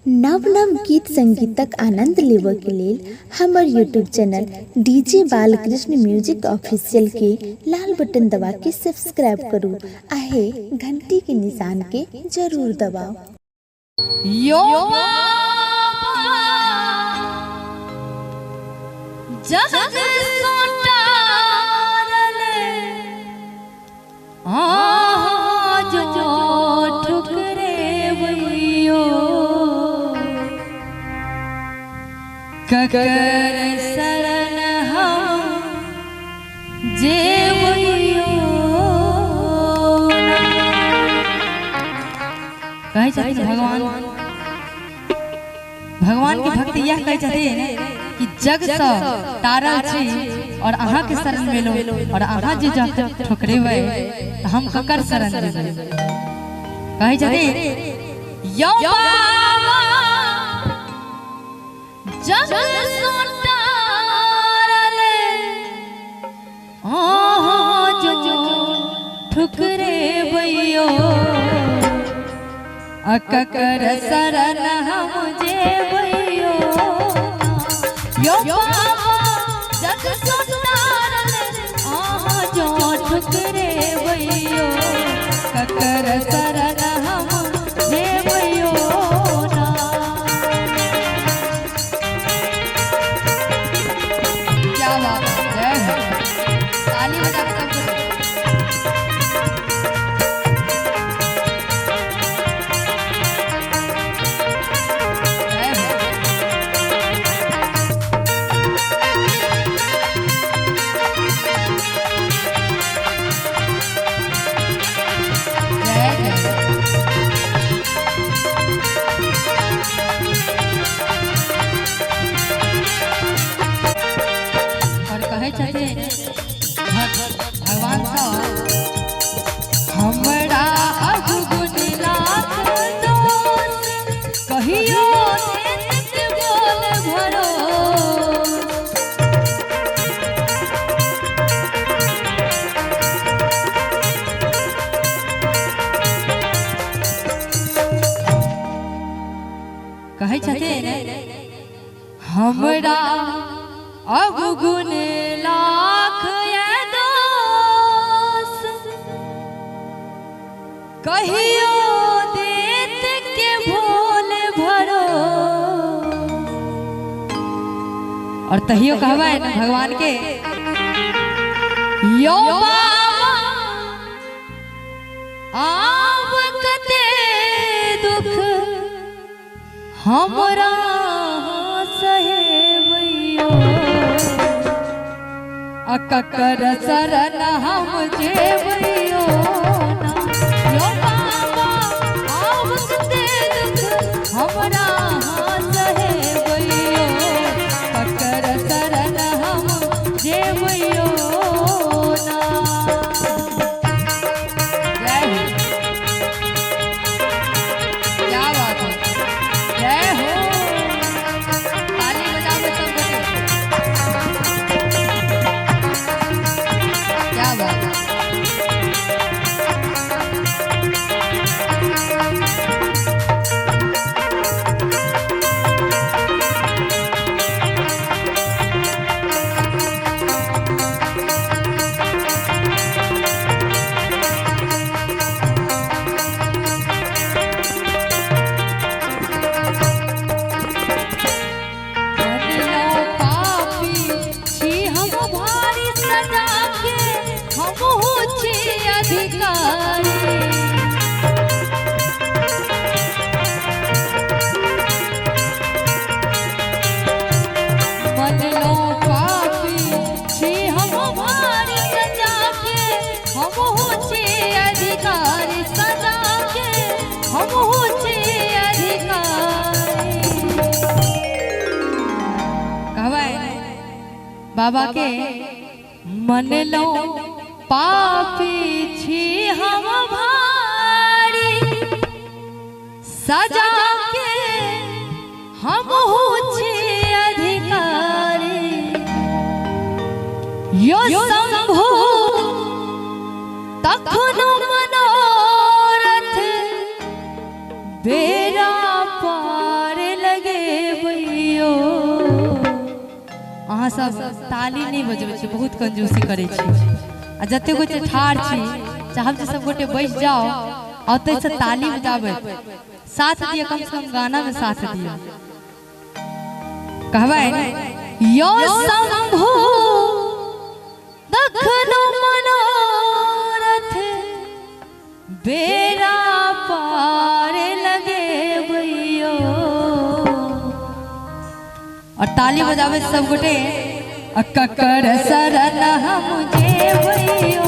नव नव गीत संगीतक आनंद लेबऽ के लेल हमर YouTube channel DJ Balkrishna music official के लाल बटन दबा के सब्सक्राइब करू आहे घंटी के निशान के जरूर दबाओ। यो जग सोटारले आज जो ठुकरे वयो ककर शरण हम जे वयो कहे छथिन भगवान की भक्ति यह कहे छथिन कि जग सँ तारल छी और अहाँ के शरण में लो और अहाँ जे ठुकरेबै त हम ककर शरण जेबै। कहे छथिन यो बाबा जग सँ तारले आज जो ठुकरेबै ककर शरण हम जेबै यो बाबा जग सँ तारले आज जो ठुकरेबै ककर शरण हम जेबै ना। क्या बात है, ताली बजा के सब भगवान हमरा अवगुण लाख दोष कहियो नित बोल भरो कहे छथिन हमरा अवगुण लाख कहियो देत के भोल भरो और तहियो कहबै न भगवान के यो बाबा आब कते दुख हमरा सहेबैयो ककर शरण हम जेबैयो ना। यो बाबा आब कते दुख हमरा सहेबैयो ककर शरण हम जेबैयो ना। जय हो, क्या बात है, जय हो, ताली बजाओ सब बजे, क्या बात है। बाबा के मन लो पापी छी हम भारी सजा के हम छी अधिकारी यो शंभु तखनो मनोरथ बेरा पार अहाँ सब ताली नहीं बजबै छी, बहुत कंजूसी करै छी। आ जते गोटे ठाढ़ छी चाहब जे सब गोटे बैठ जाओ और तै से ताली बजाबै साथ दिया, कम से कम गाना में साथ दिया। कहबै यो शंभु दखनो मनोरथ बेरा पार लगे भैयो। और ताली बजावे सब गोटे ककर शरण हम जेबैयो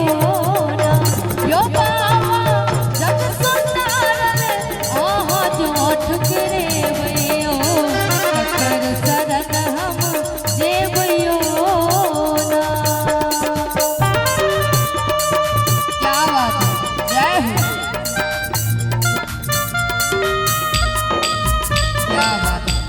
ना। यो बाबा जग सुंदर आहा जो ठुकरे भैयो, ककर शरण हम जेबैयो ना। क्या बात है, जय हो, क्या बात है।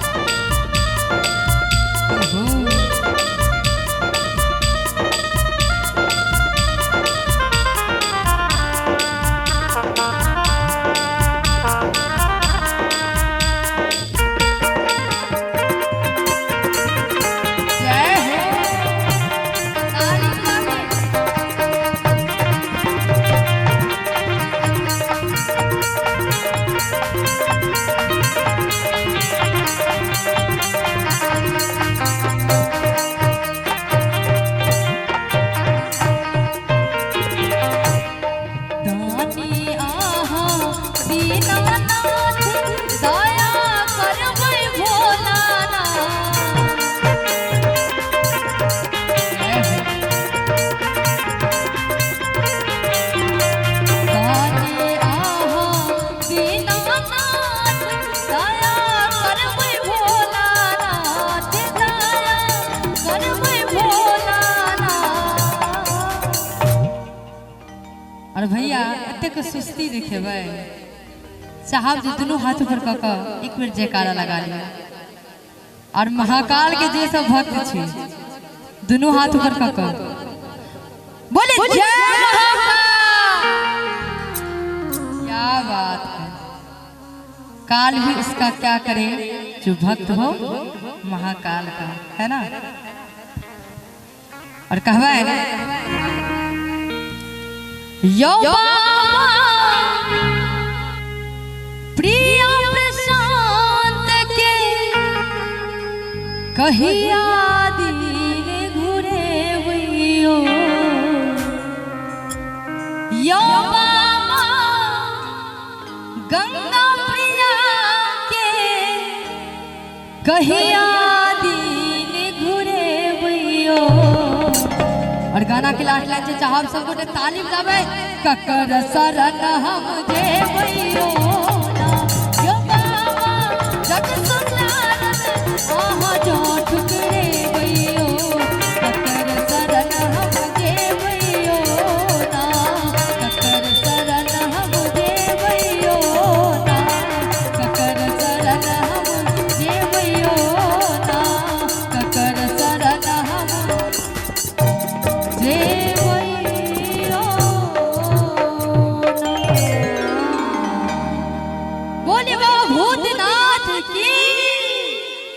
और भैया एते के सुस्ती देखेबै साहब जी दोनों हाथ ऊपर क के एक बेर जयकारा लगा लिया। और महाकाल के जे सब भक्त छी दोनों हाथ ऊपर क के बोले जय महाकाल। क्या बात है, काल भी इसका क्या करे जो भक्त हो महाकाल का, है ना। और कहवा है यो बाबा प्रिय प्रशांत के कहिया दिन घुरे हुइयो। यो बाबा गंगा प्रिया के कहिया दिन घुरे हुइयो। और गाना के लास्ट लाइन से चाहब सब गोटे ताली बजाबे, ककर शरण हम